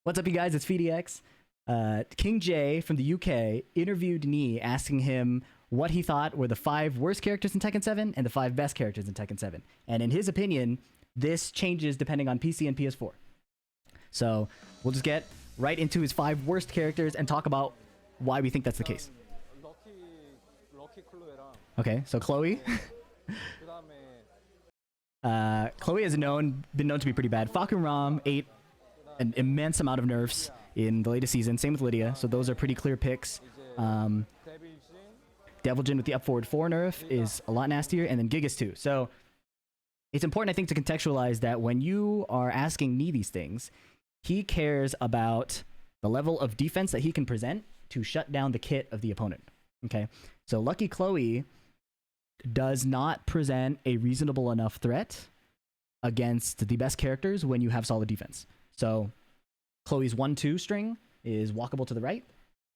What's up, you guys? It's PhiDX. King J from the UK interviewed Nee, asking him what he thought were the 5 worst characters in Tekken 7 and the 5 best characters in Tekken 7. And in his opinion, this changes depending on PC and PS4. So we'll just get right into his 5 worst characters and talk about why we think that's the case. Okay, so Chloe. Chloe has been known to be pretty bad. Fakuram ate an immense amount of nerfs in the latest season. Same with Lydia, so those are pretty clear picks. Devil Jin with the up forward 4 nerf is a lot nastier, and then Gigas too. So it's important, I think, to contextualize that when you are asking Nee these things, he cares about the level of defense that he can present to shut down the kit of the opponent. Okay, so Lucky Chloe does not present a reasonable enough threat against the best characters when you have solid defense. So Chloe's 1-2 string is walkable to the right,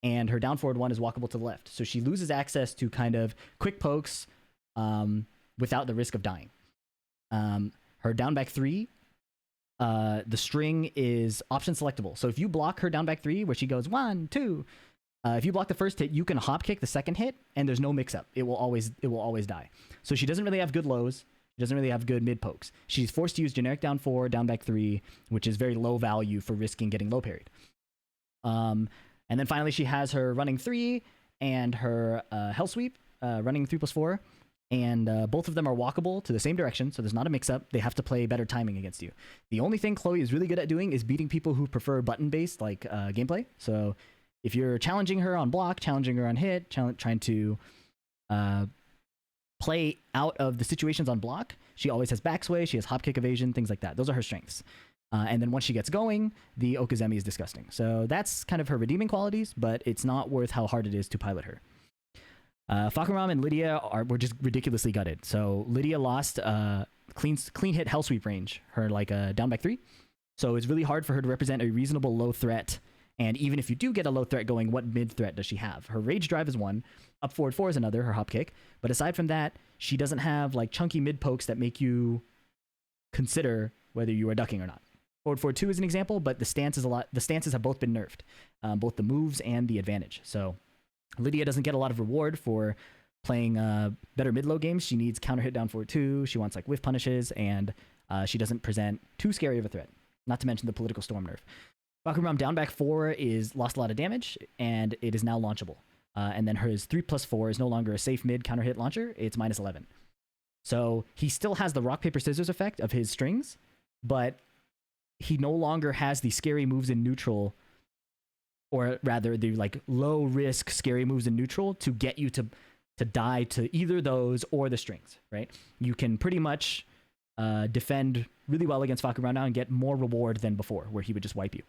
and her down forward 1 is walkable to the left. So she loses access to kind of quick pokes without the risk of dying. Her down back 3, the string is option selectable. So if you block her down back 3, where she goes 1, 2, if you block the first hit, you can hop kick the second hit, and there's no mix up. It will always die. So she doesn't really have good lows. She doesn't really have good mid pokes. She's forced to use generic down 4, down back 3, which is very low value for risking getting low parried. And then finally she has her running 3 and her hell sweep, running 3+4, and both of them are walkable to the same direction, so there's not a mix up. They have to play better timing against you. The only thing Chloe is really good at doing is beating people who prefer button based like gameplay. So if you're challenging her on block, challenging her on hit, trying to play out of the situations on block, she always has backsway, she has hop kick evasion, things like that. Those are her strengths. And then once she gets going, the Okazemi is disgusting. So that's kind of her redeeming qualities, but it's not worth how hard it is to pilot her. Fakuram and Lydia were just ridiculously gutted. So Lydia lost clean hit hell sweep range, her like down back 3. So it's really hard for her to represent a reasonable low threat. And even if you do get a low threat going, what mid threat does she have? Her rage drive is 1, up forward 4 is another, her hop kick. But aside from that, she doesn't have like chunky mid pokes that make you consider whether you are ducking or not. Forward 4 2 is an example, but the stances have both been nerfed, both the moves and the advantage. So Lydia doesn't get a lot of reward for playing better mid low games. She needs counter hit down forward 2. She wants like whiff punishes, and she doesn't present too scary of a threat. Not to mention the political storm nerf. Fakuram down back 4 is lost a lot of damage, and it is now launchable. And then hers 3+4 is no longer a safe mid counter hit launcher. It's -11. So he still has the rock paper scissors effect of his strings, but he no longer has the scary moves in neutral, or rather the like low risk scary moves in neutral to get you to die to either those or the strings, right? You can pretty much defend really well against Fakuram now and get more reward than before, where he would just wipe you.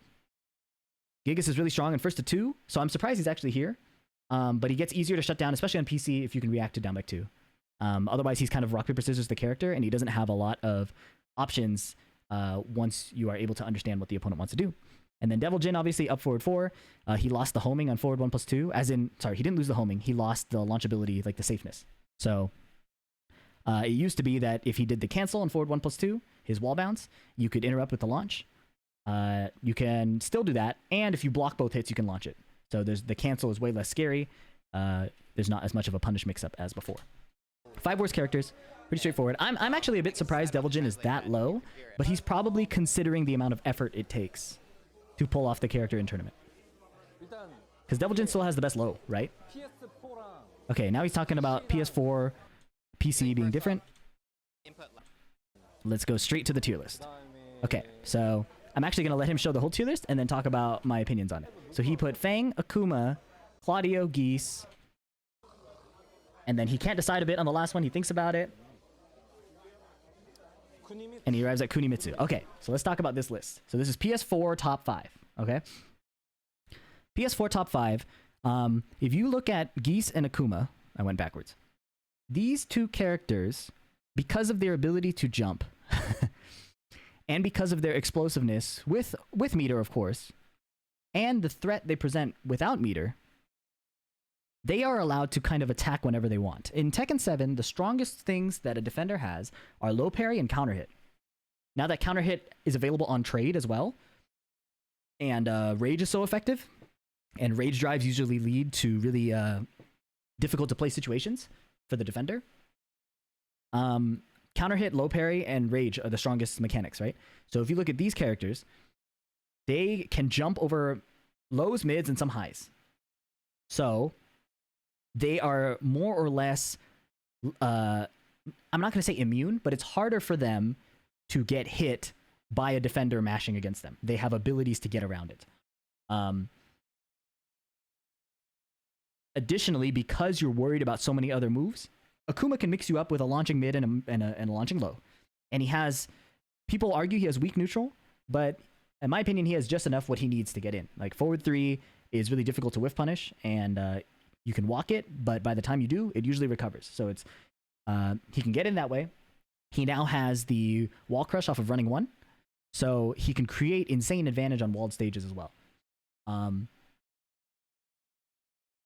Gigas is really strong in first to 2, so I'm surprised he's actually here. But he gets easier to shut down, especially on PC, if you can react to down back 2. Otherwise, he's kind of rock, paper, scissors the character, and he doesn't have a lot of options once you are able to understand what the opponent wants to do. And then Devil Jin, obviously, up forward 4. He lost the homing on forward 1+2, as in, sorry, he didn't lose the homing. He lost the launchability, like the safeness. So it used to be that if he did the cancel on forward 1+2, his wall bounce, you could interrupt with the launch. You can still do that, and if you block both hits, you can launch it. So the cancel is way less scary. There's not as much of a punish mix-up as before. 5 worst characters, pretty straightforward. I'm actually a bit surprised Devil Jin is that low, but he's probably considering the amount of effort it takes to pull off the character in tournament. Because Devil Jin still has the best low, right? Okay, now he's talking about PS4, PC being different. Let's go straight to the tier list. Okay, so I'm actually going to let him show the whole tier list and then talk about my opinions on it. So he put Fang, Akuma, Claudio, Geese, and then he can't decide a bit on the last one. He thinks about it, and he arrives at Kunimitsu. Okay, so let's talk about this list. So this is PS4 top 5, okay? PS4 top 5. If you look at Geese and Akuma, I went backwards. These 2 characters, because of their ability to jump, and because of their explosiveness, with meter, of course, and the threat they present without meter, they are allowed to kind of attack whenever they want. In Tekken 7, the strongest things that a defender has are low parry and counter hit. Now that counter hit is available on trade as well, And Rage is so effective, and Rage drives usually lead to really difficult to play situations for the defender. Counter hit, low parry, and Rage are the strongest mechanics, right? So if you look at these characters, they can jump over lows, mids, and some highs. So they are more or less, I'm not going to say immune, but it's harder for them to get hit by a defender mashing against them. They have abilities to get around it. Additionally, because you're worried about so many other moves, Akuma can mix you up with a launching mid and a launching low. And he has, people argue he has weak neutral, but in my opinion, he has just enough what he needs to get in. Like forward 3 is really difficult to whiff punish, and you can walk it, but by the time you do, it usually recovers. So it's he can get in that way. He now has the wall crush off of running 1, so he can create insane advantage on walled stages as well.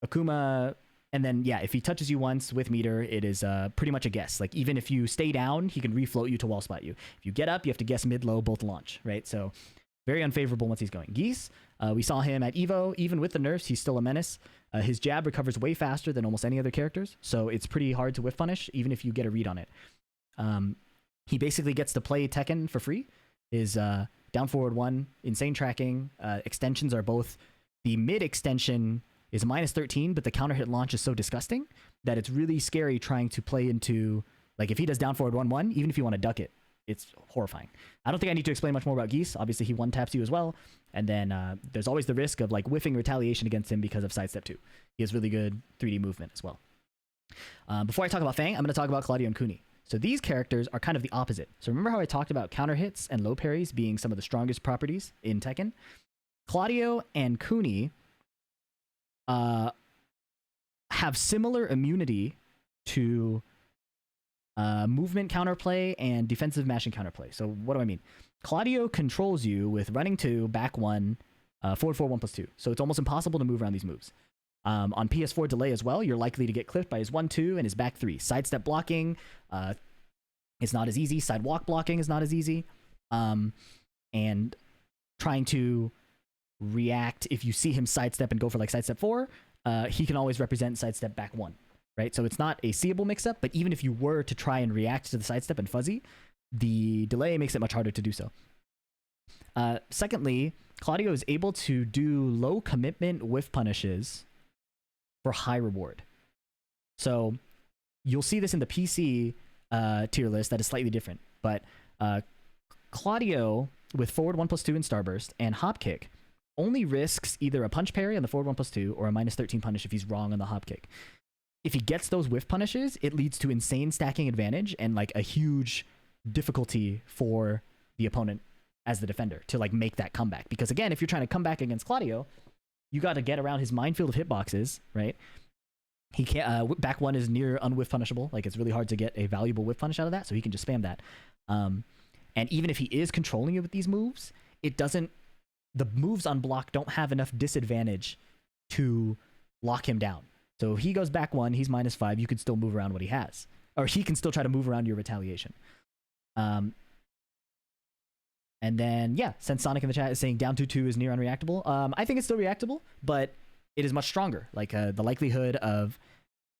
Akuma, and then yeah, if he touches you once with meter, it is pretty much a guess. Like even if you stay down, he can refloat you to wall spot you. If you get up, you have to guess mid low both launch, right? So very unfavorable once he's going. Geese, we saw him at Evo. Even with the nerfs, he's still a menace. His jab recovers way faster than almost any other characters, so it's pretty hard to whiff punish, even if you get a read on it. He basically gets to play Tekken for free. His down forward 1, insane tracking, extensions are both, the mid extension is -13, but the counter hit launch is so disgusting that it's really scary trying to play into, like if he does down forward 1-1, even if you want to duck it, it's horrifying. I don't think I need to explain much more about Geese. Obviously, he one taps you as well. And then there's always the risk of like whiffing retaliation against him because of sidestep 2. He has really good 3D movement as well. Before I talk about Fang, I'm going to talk about Claudio and Kuni. So these characters are kind of the opposite. So remember how I talked about counter hits and low parries being some of the strongest properties in Tekken? Claudio and Kuni have similar immunity to movement counterplay and defensive mashing counterplay. So what do I mean? Claudio controls you with running 2, back 1, forward 4, 1+2. So it's almost impossible to move around these moves. On PS4 delay as well, you're likely to get clipped by his 1-2 and his back 3. Sidestep blocking is not as easy. Sidewalk blocking is not as easy. And trying to react, if you see him sidestep and go for like sidestep 4, he can always represent sidestep back 1. Right? So it's not a seeable mix-up, but even if you were to try and react to the sidestep and fuzzy, the delay makes it much harder to do so. Secondly, Claudio is able to do low commitment whiff punishes for high reward. So you'll see this in the PC tier list that is slightly different, but Claudio with forward 1+2 and starburst and hop kick only risks either a punch parry on the forward 1+2 or a -13 punish if he's wrong on the hop kick. If he gets those whiff punishes, it leads to insane stacking advantage and like a huge difficulty for the opponent as the defender to like make that comeback. Because again, if you're trying to come back against Claudio, you got to get around his minefield of hitboxes, right? He can't. Back 1 is near unwhiff punishable. Like it's really hard to get a valuable whiff punish out of that, so he can just spam that. And even if he is controlling you with these moves, it doesn't. The moves on block don't have enough disadvantage to lock him down. So if he goes back 1, he's -5. You can still move around what he has, or he can still try to move around your retaliation. And then, yeah, since Sonic in the chat is saying down 2-2 is near unreactable, I think it's still reactable, but it is much stronger. Like, the likelihood of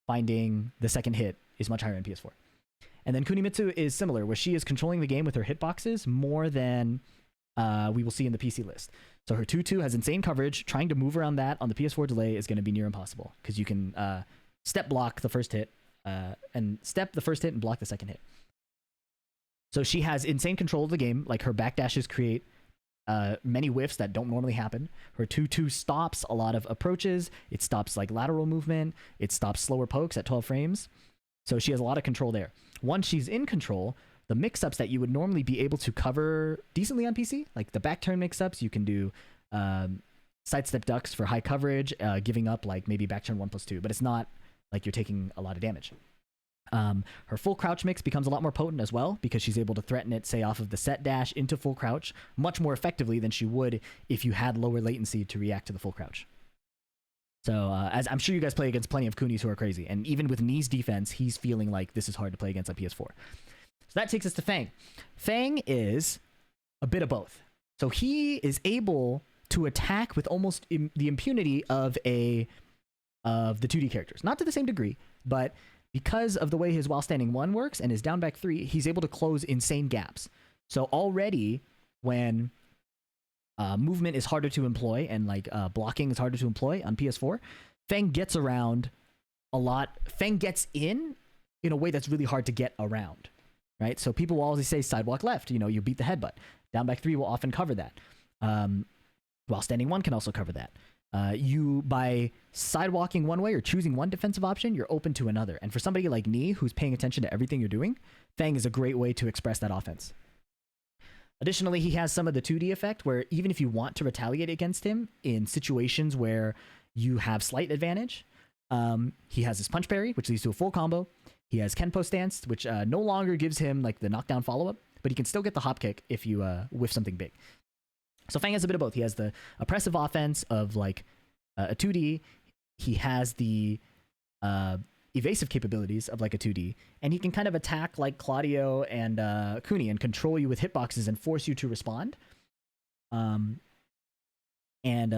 finding the second hit is much higher in PS4. And then Kunimitsu is similar, where she is controlling the game with her hitboxes more than we will see in the PC list. So her 2-2 has insane coverage. Trying to move around that on the PS4 delay is going to be near impossible, because you can step block the first hit, and step the first hit and block the second hit. So she has insane control of the game. Like her backdashes create many whiffs that don't normally happen. Her 2-2 stops a lot of approaches. It stops like lateral movement. It stops slower pokes at 12 frames. So she has a lot of control there. Once she's in control, the mix-ups that you would normally be able to cover decently on PC, like the back turn mix-ups, you can do sidestep ducks for high coverage, giving up like maybe back turn 1+2, but it's not like you're taking a lot of damage. Her full crouch mix becomes a lot more potent as well, because she's able to threaten it, say, off of the set dash into full crouch much more effectively than she would if you had lower latency to react to the full crouch. So as I'm sure you guys play against plenty of Kunis who are crazy, and even with Knee's defense, he's feeling like this is hard to play against on PS4. So that takes us to Fang. Fang is a bit of both. So he is able to attack with almost the impunity of the 2D characters. Not to the same degree, but because of the way his while standing 1 works and his down back 3, he's able to close insane gaps. So already when movement is harder to employ and like blocking is harder to employ on PS4, Feng gets around a lot. Feng gets in a way that's really hard to get around, right? So people will always say sidewalk left, you beat the headbutt. Down back 3 will often cover that. While standing 1 can also cover that. You, by sidewalking one way or choosing one defensive option, you're open to another. And for somebody like Ni, who's paying attention to everything you're doing, Feng is a great way to express that offense. Additionally, he has some of the 2D effect where even if you want to retaliate against him in situations where you have slight advantage, he has his punch parry, which leads to a full combo. He has Kenpo stance, which no longer gives him like the knockdown follow-up, but he can still get the hop kick if you whiff something big. So Feng has a bit of both. He has the oppressive offense of like a 2D. He has the evasive capabilities of like a 2D, and he can kind of attack like Claudio and Kuni and control you with hitboxes and force you to respond, and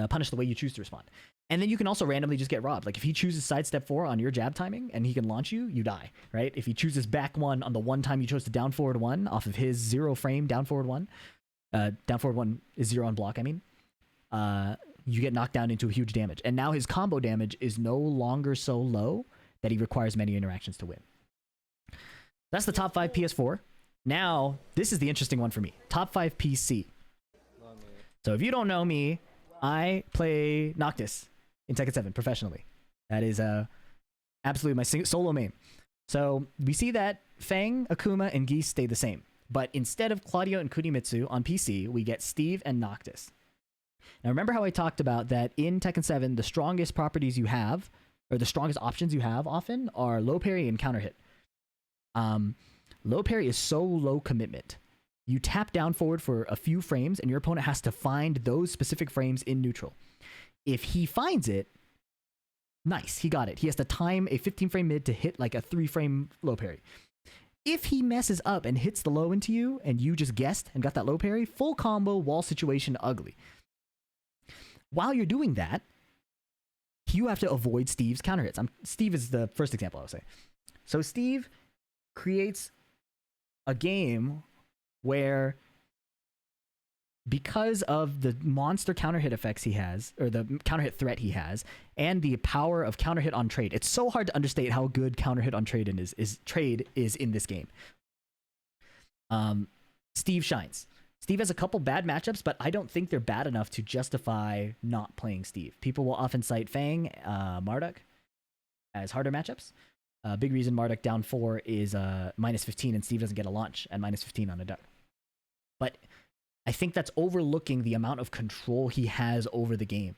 punish the way you choose to respond. And then you can also randomly just get robbed. Like if he chooses sidestep 4 on your jab timing and he can launch you, you die, right? If he chooses back 1 on the one time you chose to down forward 1 off of his 0 frame down forward 1, down forward 1 is 0 on block, I mean, you get knocked down into a huge damage. And now his combo damage is no longer so low that he requires many interactions to win. That's the top 5 PS4. Now, this is the interesting one for me. Top 5 PC. So if you don't know me, I play Noctis in Tekken 7 professionally. That is absolutely my solo main. So we see that Feng, Akuma, and Geese stay the same. But instead of Claudio and Kunimitsu on PC, we get Steve and Noctis. Now remember how I talked about that in Tekken 7, the strongest properties you have, or the strongest options you have often, are low parry and counter hit. Low parry is so low commitment. You tap down forward for a few frames and your opponent has to find those specific frames in neutral. If he finds it, nice, he got it. He has to time a 15 frame mid to hit like a 3 frame low parry. If he messes up and hits the low into you and you just guessed and got that low parry, full combo, wall situation, ugly. While you're doing that, you have to avoid Steve's counter hits. Steve is the first example I would say. So Steve creates a game where, because of the monster counter hit effects he has, or the counter hit threat he has, and the power of counter hit on trade, it's so hard to understate how good counter hit on trade is in this game. Steve shines. Steve has a couple bad matchups, but I don't think they're bad enough to justify not playing Steve. People will often cite Fang, Marduk as harder matchups. Big reason Marduk down 4 is minus 15 and Steve doesn't get a launch at minus 15 on a duck. But I think that's overlooking the amount of control he has over the game,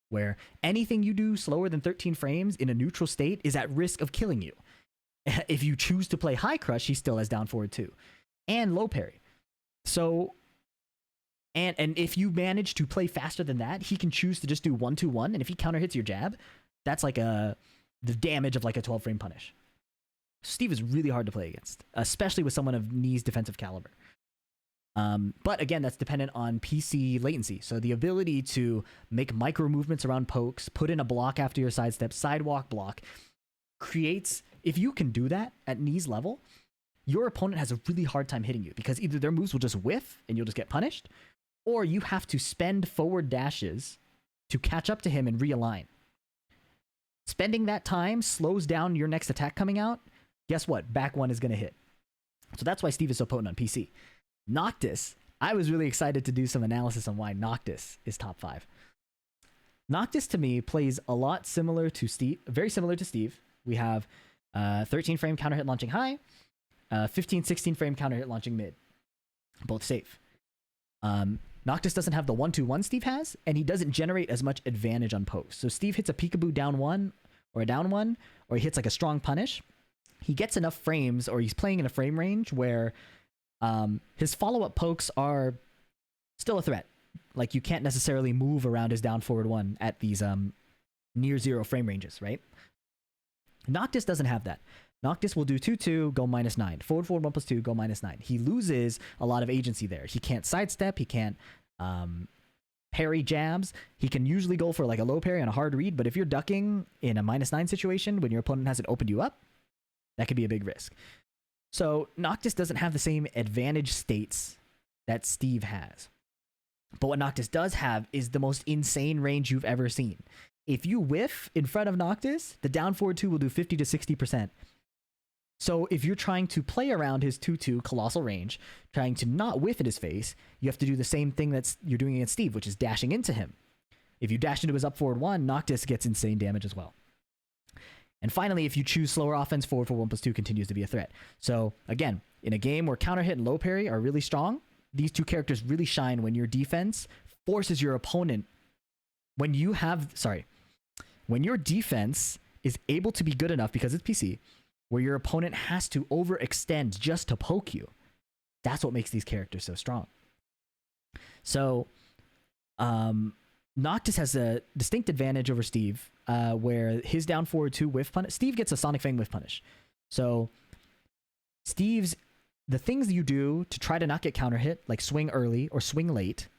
where anything you do slower than 13 frames in a neutral state is at risk of killing you. If you choose to play high crush, he still has down forward too, and low parry. So, and if you manage to play faster than that, he can choose to just do 1-2-1, and if he counter hits your jab, that's like the damage of like a 12 frame punish. Steve is really hard to play against, especially with someone of Ni's defensive caliber. But again, that's dependent on PC latency. So the ability to make micro movements around pokes, put in a block after your sidestep, sidewalk block, creates, if you can do that at Ni's level, your opponent has a really hard time hitting you, because either their moves will just whiff and you'll just get punished, or you have to spend forward dashes to catch up to him and realign. Spending that time slows down your next attack coming out. Guess what? Back one is going to hit. So that's why Steve is so potent on PC. Noctis, I was really excited to do some analysis on why Noctis is top 5. Noctis to me plays a lot similar to Steve, very similar to Steve. We have 13 frame counter hit launching high, 15, 16 frame counter hit launching mid. Both safe. Noctis doesn't have the 1-2-1 Steve has, and he doesn't generate as much advantage on pokes. So Steve hits a peekaboo down 1 or a down 1, or he hits like a strong punish. He gets enough frames, or he's playing in a frame range where his follow-up pokes are still a threat. Like, you can't necessarily move around his down forward 1 at these near 0 frame ranges, right? Noctis doesn't have that. Noctis will do 2-2, go -9. Forward 1+2, go -9. He loses a lot of agency there. He can't sidestep. He can't parry jabs. He can usually go for like a low parry on a hard read, but if you're ducking in a -9 situation when your opponent hasn't opened you up, that could be a big risk. So Noctis doesn't have the same advantage states that Steve has. But what Noctis does have is the most insane range you've ever seen. If you whiff in front of Noctis, the down forward 2 will do 50 to 60%. So if you're trying to play around his 2-2 colossal range, trying to not whiff at his face, you have to do the same thing that you're doing against Steve, which is dashing into him. If you dash into his up forward 1, Noctis gets insane damage as well. And finally, if you choose slower offense, forward for 1+2 continues to be a threat. So again, in a game where counter hit and low parry are really strong, these two characters really shine when your defense forces your opponent. When your defense is able to be good enough because it's PC, where your opponent has to overextend just to poke you. That's what makes these characters so strong. So, Noctis has a distinct advantage over Steve, where his down forward 2 whiff punish. Steve gets a Sonic Fang whiff punish. So, the things you do to try to not get counter hit, like swing early or swing late,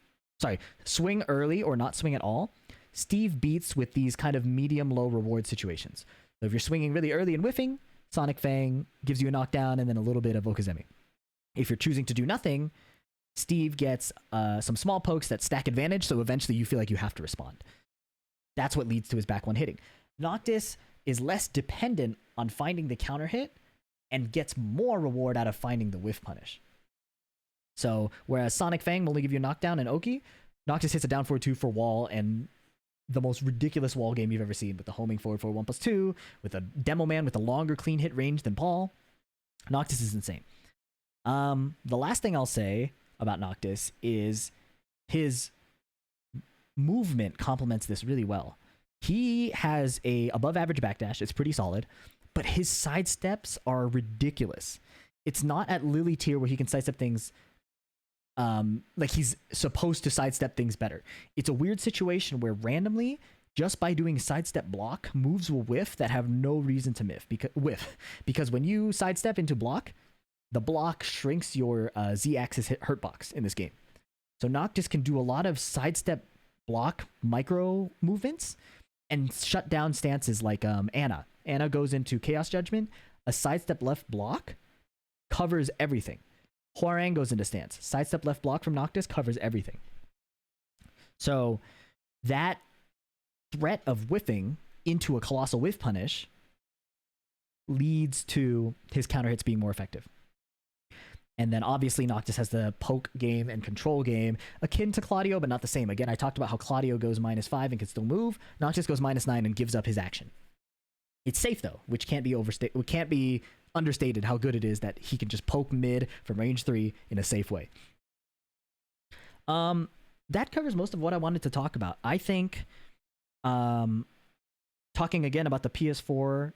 swing early or not swing at all, Steve beats with these kind of medium-low reward situations. So if you're swinging really early and whiffing, Sonic Fang gives you a knockdown and then a little bit of Okazemi. If you're choosing to do nothing, Steve gets some small pokes that stack advantage, so eventually you feel like you have to respond. That's what leads to his back 1 hitting. Noctis is less dependent on finding the counter hit and gets more reward out of finding the whiff punish. So, whereas Sonic Fang will only give you a knockdown and Oki, Noctis hits a down forward 2 for wall and the most ridiculous wall game you've ever seen, with the homing forward for 1+2, with a Demo Man with a longer clean hit range than Paul. Noctis is insane. The last thing I'll say about Noctis is his movement complements this really well. He has a above average backdash. It's pretty solid, but his sidesteps are ridiculous. It's not at Lily tier where he can sidestep things like he's supposed to sidestep things better. It's a weird situation where randomly, just by doing sidestep block, moves will whiff that have no reason to whiff. Because when you sidestep into block, the block shrinks your Z-axis hurt box in this game. So Noctis can do a lot of sidestep block micro movements and shut down stances like Anna. Anna goes into Chaos Judgment, a sidestep left block covers everything. Hwoarang goes into stance. Sidestep left block from Noctis covers everything. So that threat of whiffing into a colossal whiff punish leads to his counter hits being more effective. And then obviously Noctis has the poke game and control game akin to Claudio, but not the same. Again, I talked about how Claudio goes -5 and can still move. Noctis goes -9 and gives up his action. It's safe though, which can't be understated how good it is that he can just poke mid from range 3 in a safe way. That covers most of what I wanted to talk about. I think talking again about the PS4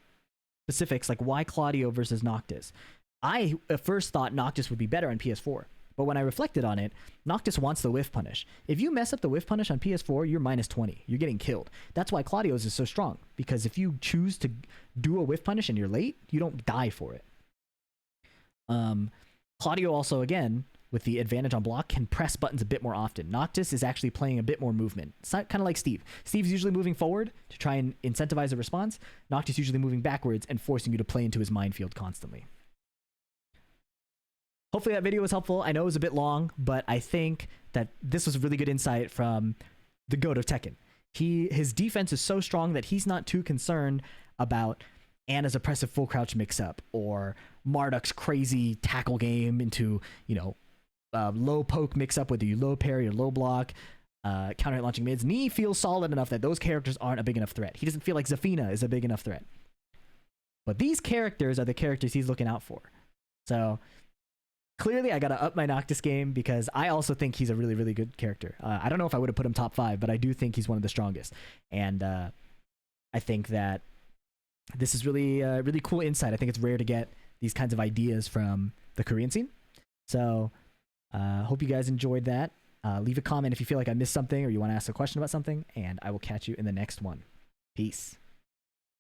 specifics, like why Claudio versus Noctis. I at first thought Noctis would be better on PS4, but when I reflected on it, Noctis wants the whiff punish. If you mess up the whiff punish on PS4, you're -20. You're getting killed. That's why Claudio's is so strong, because if you choose to do a whiff punish and you're late, you don't die for it. Claudio also, again, with the advantage on block, can press buttons a bit more often. Noctis is actually playing a bit more movement. It's kind of like Steve. Steve's usually moving forward to try and incentivize a response. Noctis usually moving backwards and forcing you to play into his minefield constantly. Hopefully that video was helpful. I know it was a bit long, but I think that this was a really good insight from the GOAT of Tekken. His defense is so strong that he's not too concerned about Anna's oppressive full crouch mix-up or Marduk's crazy tackle game into, low poke mix-up, whether you low parry or low block, counter hit launching mids. Knee feels solid enough that those characters aren't a big enough threat. He doesn't feel like Zafina is a big enough threat. But these characters are the characters he's looking out for. So clearly, I got to up my Noctis game because I also think he's a really, really good character. I don't know if I would have put him top 5, but I do think he's one of the strongest. And I think that this is really, really cool insight. I think it's rare to get these kinds of ideas from the Korean scene. So hope you guys enjoyed that. Leave a comment if you feel like I missed something or you want to ask a question about something, and I will catch you in the next one. Peace.